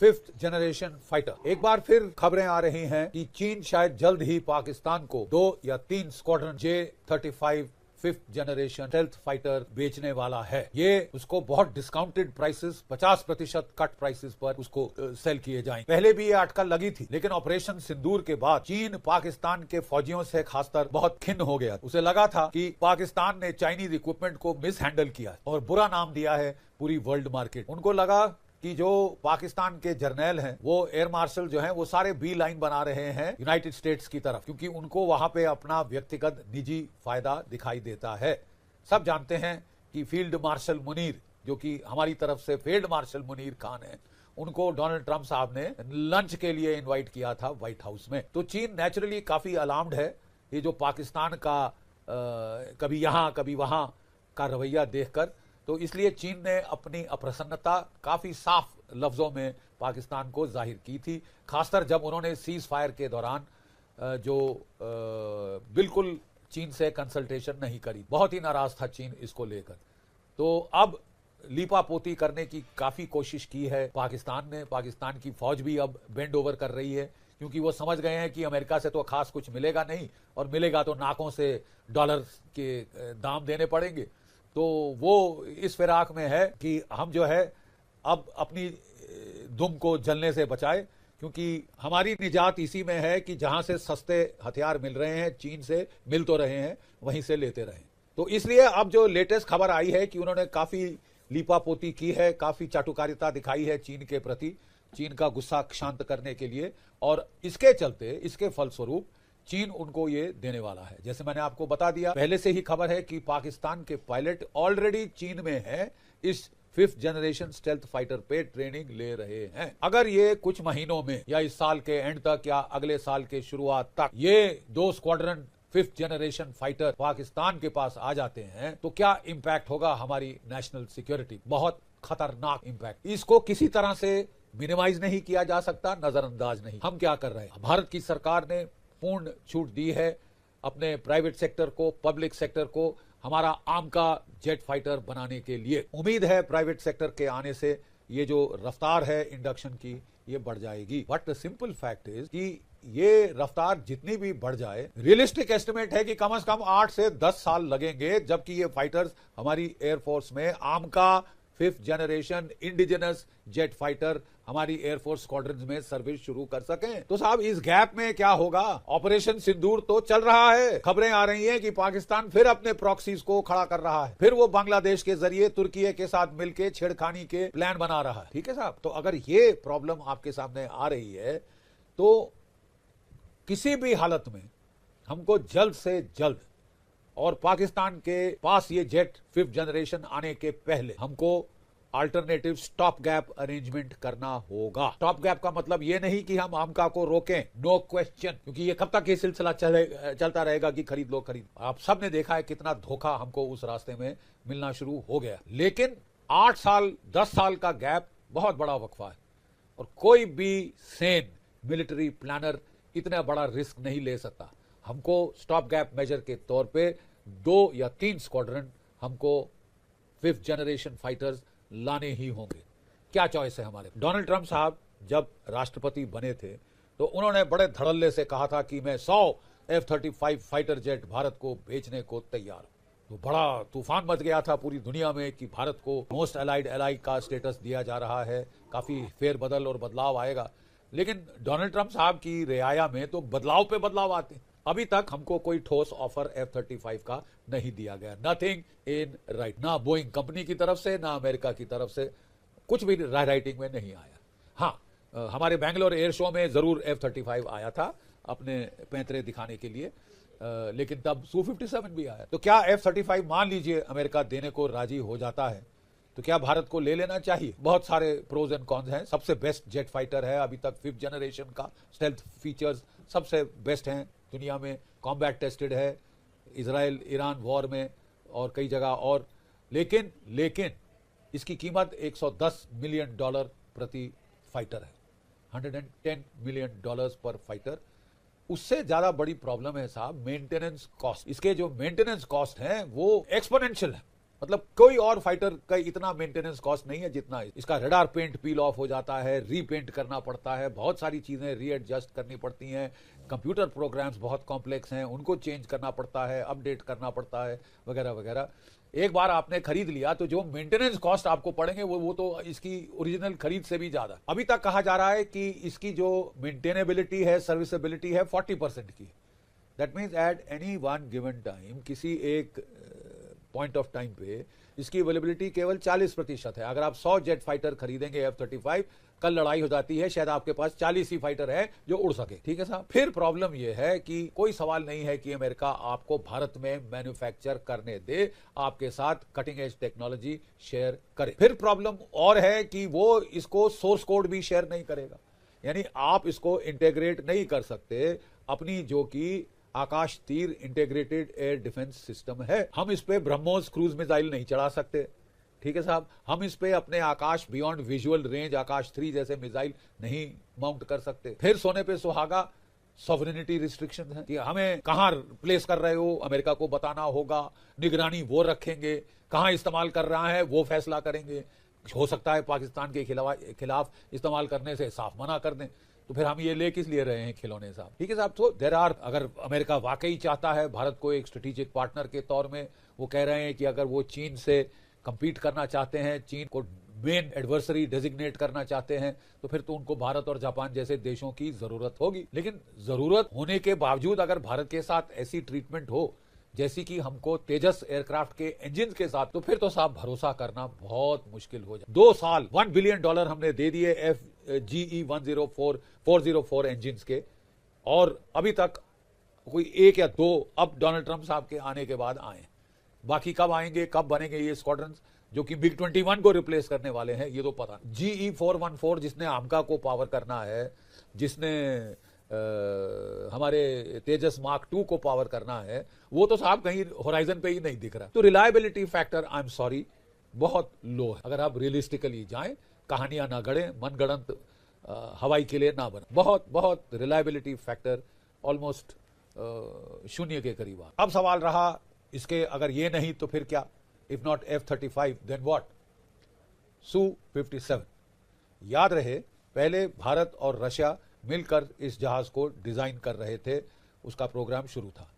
5th generation fighter. एक बार फिर खबरें आ रही हैं कि चीन शायद जल्द ही पाकिस्तान को 2 या 3 squadron J-35 5th generation stealth fighter बेचने वाला है। ये उसको बहुत डिस्काउंटेड प्राइसेस 50% कट प्राइसेस पर उसको सेल किए जाएंगे। पहले भी ये अटकल लगी थी, लेकिन ऑपरेशन सिंदूर के बाद चीन पाकिस्तान के फौजियों से खासकर बहुत खिन्न हो गया। उसे लगा था कि पाकिस्तान ने चाइनीज इक्विपमेंट को मिस हैंडल किया और बुरा नाम दिया है पूरी वर्ल्ड मार्केट। उनको लगा कि जो पाकिस्तान के जर्नैल हैं, वो एयर मार्शल जो हैं, वो सारे बी लाइन बना रहे हैं यूनाइटेड स्टेट्स की तरफ, क्योंकि उनको वहां पे अपना व्यक्तिगत निजी फायदा दिखाई देता है। सब जानते हैं कि फील्ड मार्शल मुनीर, जो कि हमारी तरफ से फील्ड मार्शल मुनीर खान है, उनको डोनाल्ड ट्रंप साहब ने लंच के लिए इन्वाइट किया था व्हाइट हाउस में। तो चीन नेचुरली काफी अलार्म्ड है ये जो पाकिस्तान का कभी यहां कभी वहां का रवैया देखकर। तो इसलिए चीन ने अपनी अप्रसन्नता काफी साफ लफ्जों में पाकिस्तान को जाहिर की थी, खासकर जब उन्होंने सीज फायर के दौरान जो बिल्कुल चीन से कंसल्टेशन नहीं करी। बहुत ही नाराज था चीन इसको लेकर। तो अब लीपापोती करने की काफी कोशिश की है पाकिस्तान ने। पाकिस्तान की फौज भी अब बेंड ओवर कर रही है, क्योंकि वो समझ गए हैं कि अमेरिका से तो खास कुछ मिलेगा नहीं, और मिलेगा तो नाकों से डॉलर के दाम देने पड़ेंगे। तो वो इस फिराक में है कि हम जो है अब अपनी दुम को जलने से बचाए, क्योंकि हमारी निजात इसी में है कि जहां से सस्ते हथियार मिल रहे हैं, चीन से मिल तो रहे हैं, वहीं से लेते रहें। तो इसलिए अब जो लेटेस्ट खबर आई है कि उन्होंने काफी लीपापोती की है, काफी चाटुकारिता दिखाई है चीन के प्रति, चीन का गुस्सा शांत करने के लिए, और इसके चलते, इसके फलस्वरूप चीन उनको ये देने वाला है। जैसे मैंने आपको बता दिया, पहले से ही खबर है कि पाकिस्तान के पायलट ऑलरेडी चीन में है, इस 5th जनरेशन स्टेल्थ फाइटर पे ट्रेनिंग ले रहे हैं। अगर ये कुछ महीनों में या इस साल के एंड तक या अगले साल के शुरुआत तक ये 2 squadron 5th generation fighter Pakistan के पास आ जाते हैं, तो क्या इंपैक्ट होगा हमारी नेशनल सिक्योरिटी? बहुत खतरनाक इंपैक्ट। इसको किसी तरह से मिनिमाइज नहीं किया जा सकता, नजरअंदाज नहीं। हम क्या कर रहे हैं? भारत की सरकार ने पूर्ण छूट दी है अपने प्राइवेट सेक्टर को, पब्लिक सेक्टर को हमारा आम का जेट फाइटर बनाने के लिए। उम्मीद है प्राइवेट सेक्टर के आने से ये जो रफ्तार है इंडक्शन की, ये बढ़ जाएगी। But the simple fact is कि ये रफ्तार जितनी भी बढ़ जाए, रियलिस्टिक एस्टिमेट है कि कम से कम 8 से 10 साल लगेंगे, जबकि ये फाइटर्स हमारी एयरफोर्स में आम का 5th generation indigenous jet fighter हमारी एयरफोर्स स्क्वाड्रन में सर्विस शुरू कर सकें। तो साहब इस गैप में क्या होगा? ऑपरेशन सिंदूर तो चल रहा है। खबरें आ रही हैं कि पाकिस्तान फिर अपने प्रॉक्सीज को खड़ा कर रहा है, फिर वो बांग्लादेश के जरिए तुर्की के साथ मिलकर छेड़खानी के प्लान बना रहा है। ठीक है साहब, तो अगर ये प्रॉब्लम आपके सामने आ रही है, तो किसी भी हालत में हमको जल्द से जल्द, और पाकिस्तान के पास ये जेट 5th जनरेशन आने के पहले, हमको अल्टरनेटिव स्टॉप गैप अरेंजमेंट करना होगा। स्टॉप गैप का मतलब ये नहीं कि हम आमका को रोकें, नो क्वेश्चन, क्योंकि ये कब तक ये सिलसिला चलता रहेगा कि खरीद लो खरीद। आप सब ने देखा है कितना धोखा हमको उस रास्ते में मिलना शुरू हो गया। लेकिन 8 साल 10 साल का गैप बहुत बड़ा वक्फा है, और कोई भी सेन मिलिट्री प्लानर इतना बड़ा रिस्क नहीं ले सकता। हमको स्टॉप गैप मेजर के तौर पे 2 या 3 स्क्वाड्रन हमको 5th जनरेशन फाइटर्स लाने ही होंगे। क्या चॉइस है हमारे? डोनाल्ड ट्रंप साहब जब राष्ट्रपति बने थे, तो उन्होंने बड़े धड़ल्ले से कहा था कि मैं 100 F-35 फाइटर जेट भारत को बेचने को तैयार हूं। तो बड़ा तूफान मच गया था पूरी दुनिया में कि भारत को मोस्ट अलाइड एलाई का स्टेटस दिया जा रहा है, काफी फेरबदल और बदलाव आएगा। लेकिन डोनाल्ड ट्रंप साहब की रियाया में तो बदलाव पे बदलाव आते हैं। अभी तक हमको कोई ठोस ऑफर F-35 का नहीं दिया गया, नथिंग इन राइट, ना बोइंग कंपनी की तरफ से, ना अमेरिका की तरफ से, कुछ भी राइटिंग में नहीं आया। हाँ, हमारे बैंगलोर एयर शो में जरूर F-35 आया था अपने पैंतरे दिखाने के लिए, लेकिन तब Su-57 भी आया। तो क्या F-35 मान लीजिए अमेरिका देने को राजी हो जाता है, तो क्या भारत को ले लेना चाहिए? बहुत सारे प्रोज एंड कॉन्स हैं। सबसे बेस्ट जेट फाइटर है अभी तक 5th जनरेशन का, स्टेल्थ फीचर्स सबसे बेस्ट हैं दुनिया में, कॉम्बैट टेस्टेड है इजराइल ईरान वॉर में और कई जगह और। लेकिन इसकी कीमत $110 मिलियन प्रति फाइटर है, $110 मिलियन पर फाइटर। उससे ज्यादा बड़ी प्रॉब्लम है साहब मेंटेनेंस कॉस्ट। इसके जो मेंटेनेंस कॉस्ट है वो एक्सपोनेंशियल है। मतलब कोई और फाइटर का इतना मेंटेनेंस कॉस्ट नहीं है जितना इसका रडार पेंट पील ऑफ हो जाता है, रीपेंट करना पड़ता है, बहुत सारी चीजें रीएडजस्ट करनी पड़ती हैं, कंप्यूटर प्रोग्राम्स बहुत कॉम्प्लेक्स हैं, उनको चेंज करना पड़ता है, अपडेट करना पड़ता है, वगैरह वगैरह। एक बार आपने खरीद लिया तो जो मेंटेनेंस कॉस्ट आपको पड़ेंगे वो तो इसकी ओरिजिनल खरीद से भी ज्यादा। अभी तक कहा जा रहा है कि इसकी जो मेंटेनेबिलिटी है, सर्विसेबिलिटी है 40% की। That means at any one given time, किसी एक पॉइंट ऑफ टाइम पे इसकी अवेलेबिलिटी केवल 40% है। अगर आप 100 जेट फाइटर खरीदेंगे F-35, कल लड़ाई हो जाती है, शायद आपके पास 40 ही फाइटर है जो उड़ सके। ठीक है साहब। फिर प्रॉब्लम यह है कि कोई सवाल नहीं है कि अमेरिका आपको भारत में मैन्युफैक्चर करने दे, आपके साथ कटिंग एज टेक्नोलॉजी शेयर करे। फिर प्रॉब्लम और है कि वो इसको सोर्स कोड भी शेयर नहीं करेगा, यानी आप इसको इंटीग्रेट नहीं कर सकते अपनी जो कि आकाश तीर इंटीग्रेटेड एयर डिफेंस सिस्टम है। हम इस पे ब्रह्मोस क्रूज मिसाइल नहीं चढ़ा सकते। ठीक है साहब। हम इस पे अपने आकाश बियॉन्ड विजुअल रेंज आकाश 3 जैसे मिसाइल नहीं माउंट कर सकते। फिर सोने पे सुहागा सॉवरेनिटी रिस्ट्रिक्शन है कि हमें कहां प्लेस कर रहे हो अमेरिका को बताना होगा, निगरानी वो रखेंगे, कहां इस्तेमाल कर रहा है वो फैसला करेंगे। हो सकता है पाकिस्तान के खिलाफ इस्तेमाल करने से साफ मना कर दें, तो फिर हम ये ले किस लिए रहे हैं खिलौने साहब। ठीक है साहब। तो देयर आर, अगर अमेरिका वाकई चाहता है भारत को एक स्ट्रेटेजिक पार्टनर के तौर में, वो कह रहे हैं कि अगर वो चीन से कंपीट करना चाहते हैं, चीन को मेन एडवर्सरी डेजिग्नेट करना चाहते हैं, तो फिर तो उनको भारत और जापान जैसे देशों की जरूरत होगी। लेकिन जरूरत होने के बावजूद अगर भारत के साथ ऐसी ट्रीटमेंट हो जैसी कि हमको तेजस एयरक्राफ्ट के इंजन के साथ, तो फिर तो साहब भरोसा करना बहुत मुश्किल हो जाए। 2 साल $1 बिलियन हमने दे दिए FGE 404 इंजन के, और अभी तक कोई 1 या 2 अब डोनाल्ड ट्रंप साहब के आने के बाद आए। बाकी कब आएंगे, कब बनेंगे ये स्क्वाड्रन जो कि MiG-21 को रिप्लेस करने वाले हैं, ये तो पता। GE 414 जिसने आमका को पावर करना है, जिसने हमारे तेजस मार्क 2 को पावर करना है, वो तो साहब कहीं होराइजन पे ही नहीं दिख रहा। तो reliability factor I am sorry बहुत लो है। अगर आप रियलिस्टिकली जाएं, कहानियां ना गढ़ें, मनगढ़ंत हवाई के लिए ना बने, बहुत रिलायबिलिटी फैक्टर ऑलमोस्ट शून्य के करीब आ। अब सवाल रहा इसके, अगर ये नहीं तो फिर क्या? If not F-35 then what? Su-57। याद रहे पहले भारत और रशिया मिलकर इस जहाज को डिजाइन कर रहे थे, उसका प्रोग्राम शुरू था।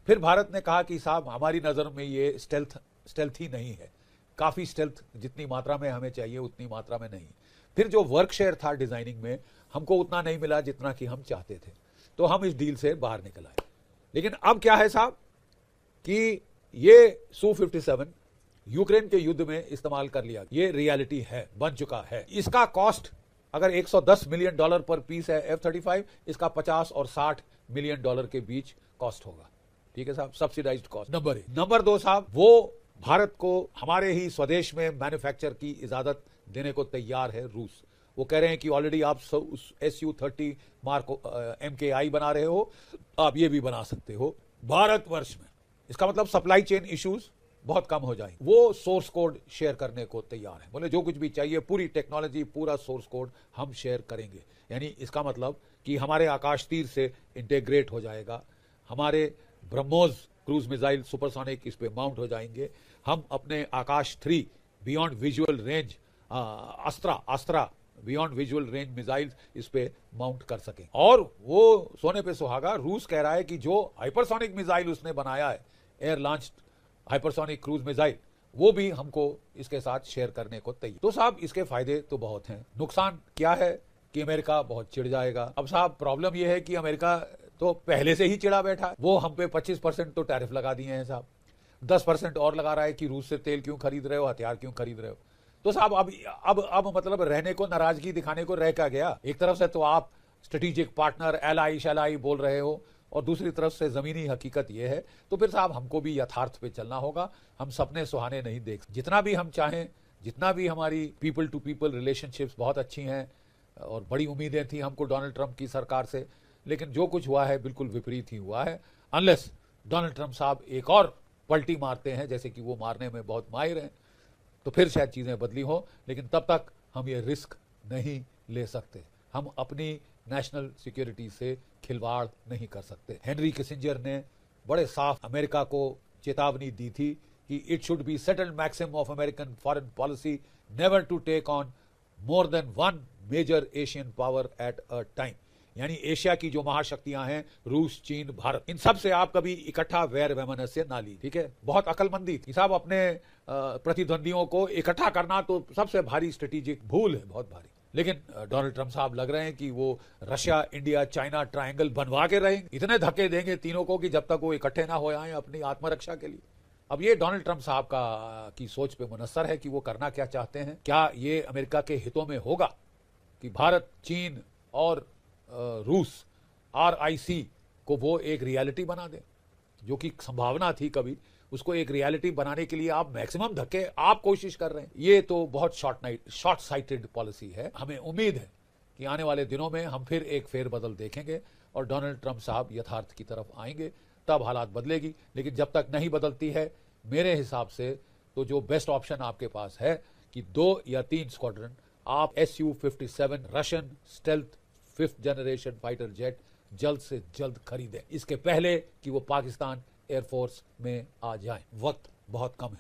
फिर भारत ने कहा कि साहब हमारी नजर में ये स्टेल्थ ही नहीं है, काफी स्टेल्थ जितनी मात्रा में हमें चाहिए उतनी मात्रा में नहीं। फिर जो वर्क शेयर था डिजाइनिंग में, हमको उतना नहीं मिला जितना कि हम चाहते थे, तो हम इस डील से बाहर निकल आए। लेकिन अब क्या है साहब कि ये Su-57 यूक्रेन के युद्ध में इस्तेमाल कर लिया, ये रियलिटी है, बन चुका है। इसका कॉस्ट अगर $110 मिलियन पर पीस है F-35, इसका 50 और $60 मिलियन के बीच कॉस्ट होगा। ठीक है साहब, सब्सिडाइज्ड कॉस्ट। नंबर 1। नंबर 2 साहब, वो भारत को हमारे ही स्वदेश में मैन्युफैक्चर की इजाजत देने को तैयार है रूस। वो कह रहे हैं कि ऑलरेडी आप Su-30 मार्क MKI बना रहे हो, आप ये भी बना सकते हो भारतवर्ष में। इसका मतलब सप्लाई चेन इश्यूज बहुत कम हो जाएंगे। वो सोर्स कोड शेयर करने को तैयार है, बोले जो कुछ भी चाहिए पूरी टेक्नोलॉजी, पूरा सोर्स कोड हम शेयर करेंगे। यानी इसका मतलब कि हमारे आकाश तीर से इंटीग्रेट हो जाएगा, हमारे ब्रह्मोस क्रूज मिसाइल सुपरसोनिक इस पे माउंट हो जाएंगे, हम अपने आकाश 3 beyond visual range अस्त्रा beyond visual range missile इस पे माउंट कर सकें। और वो सोने पे सुहागा, रूस कह रहा है कि जो हाइपरसोनिक मिसाइल उसने बनाया है, air launched hypersonic cruise missile, वो भी हमको इसके साथ शेयर करने को तैयार। तो साहब इसके फायदे तो बहुत हैं, नुकसान क्या है कि अमेरिका बहुत चिढ़ जाएगा। अब साहब प्रॉब्लम यह है कि अमेरिका तो पहले से ही चिढ़ा बैठा है, वो हम पे 25% तो टैरिफ लगा दिए हैं साहब, 10% और लगा रहा है कि रूस से तेल क्यों खरीद रहे हो, हथियार क्यों खरीद रहे हो। तो साहब अब मतलब रहने को, नाराजगी दिखाने को रह क्या गया? एक तरफ से तो आप स्ट्रेटेजिक पार्टनर, एलाई शलाई बोल रहे हो, और दूसरी तरफ से जमीनी हकीकत यह है। तो फिर साहब हमको भी यथार्थ पे चलना होगा, हम सपने सुहाने नहीं देख। जितना भी हम चाहें, जितना भी हमारी पीपल टू पीपल रिलेशनशिप्स बहुत अच्छी हैं और बड़ी उम्मीदें थी हमको डोनाल्ड ट्रंप की सरकार से, लेकिन जो कुछ हुआ है बिल्कुल विपरीत ही हुआ है। अनलेस डोनाल्ड ट्रंप साहब एक और पलटी मारते हैं, जैसे कि वो मारने में बहुत माहिर हैं, तो फिर शायद चीजें बदली हो। लेकिन तब तक हम ये रिस्क नहीं ले सकते, हम अपनी नेशनल सिक्योरिटी से खिलवाड़ नहीं कर सकते। हेनरी किसिंजर ने बड़े साफ अमेरिका को चेतावनी दी थी कि it should be settled maximum of American foreign policy never to take on more than one major Asian power at a time. यानी एशिया की जो महाशक्तियां हैं, रूस, चीन, भारत, इन सब से आप कभी इकट्ठा वैर वैमनस्य ना ली। ठीक है, बहुत अकलमंदी थी साहब। अपने प्रतिद्वंदियों को इकट्ठा करना तो सबसे भारी स्ट्रेटेजिक भूल है, बहुत भारी। लेकिन डोनाल्ड ट्रंप साहब लग रहे हैं कि वो रशिया, इंडिया, चाइना ट्रायंगल बनवा के रहेंगे, इतने धक्के देंगे तीनों को कि जब तक वो इकट्ठे ना हो आए अपनी आत्मरक्षा के लिए। अब ये डोनाल्ड ट्रंप साहब की सोच पे मुनस्सर है कि वो करना क्या चाहते हैं। क्या ये अमेरिका के हितों में होगा कि भारत, चीन और रूस, RIC को वो एक रियलिटी बना दे, जो कि संभावना थी कभी, उसको एक रियलिटी बनाने के लिए आप मैक्सिमम धक्के आप कोशिश कर रहे हैं। ये तो बहुत शॉर्ट साइटेड पॉलिसी है। हमें उम्मीद है कि आने वाले दिनों में हम फिर एक फेरबदल देखेंगे और डोनाल्ड ट्रंप साहब यथार्थ की तरफ आएंगे, तब हालात बदलेगी। लेकिन जब तक नहीं बदलती है, मेरे हिसाब से तो जो बेस्ट ऑप्शन आपके पास है कि 2 या 3 स्क्वाड्रन आप Su-57 Russian stealth 5th generation fighter jet जल्द से जल्द खरीदें, इसके पहले कि वो पाकिस्तान एयरफोर्स में आ जाएं। वक्त बहुत कम है।